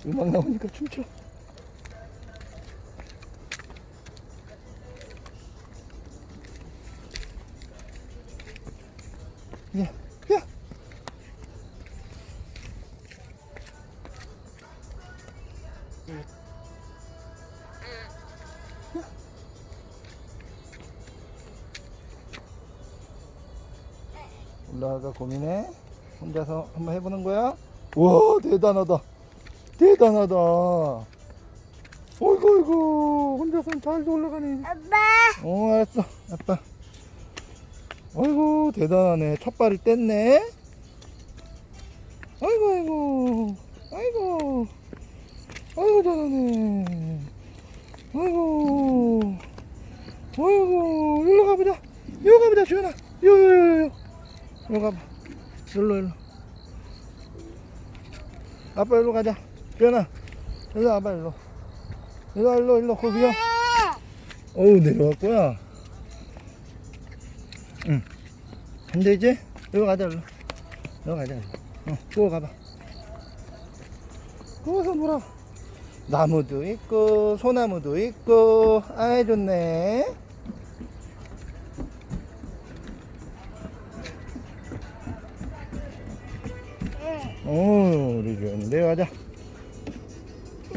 음악 나오니까 춤춰. 야, 야. 올라가 고민해. 혼자서 한번 해보는 거야? 와, 대단하다. 대단하다. 어이구, 어이구. 혼자서는 잘 올라가네. 아빠. 알았어. 아빠. 어이구, 대단하네. 첫 발을 뗐네. 아이고, 아이고. 아이고. 아이고, 잘하네. 아이고. 아이고. 일로 가보자. 일로 가보자, 주연아. 요. 일로 가봐. 일로. 아빠 일로 가자. 주연아. 일로 와봐, 일로. 일로. 거기야. 어우, 내려갈 거야. 응. 근데 이제, 일로 가자, 일로. 일로 가자, 일로. 그거 가봐. 거기서 놀아. 나무도 있고, 소나무도 있고, 아이, 좋네. 우리 주연이 내려가자.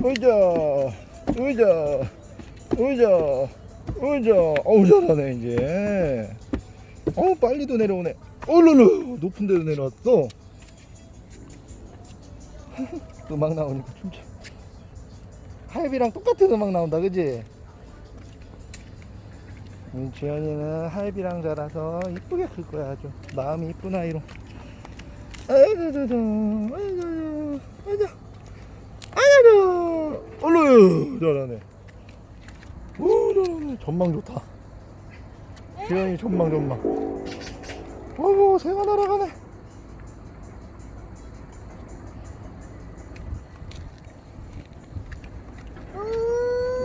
의자. 어우, 잘하네, 이제. 빨리도 내려오네. 얼른 높은 데로 내려왔어. 음악 나오니까 춤춰. 하엽이랑 똑같은 음악 나온다, 그지? 우리 주연이는 하엽이랑 자라서 이쁘게 클 거야. 아주 마음이 이쁜 아이로. 아이고. 얼른 잘하네. 오, 잘하네. 전망 좋다. 주연이 전망. 어이구, 새가 날아가네.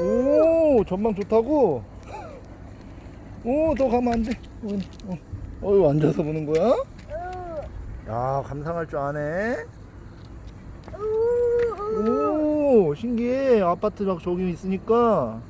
오, 전망 좋다고? 오, 더 가면 안 돼. 어휴, 앉아서 보는 거야? 야, 감상할 줄 아네. 오, 신기해. 아파트랑 저기 있으니까.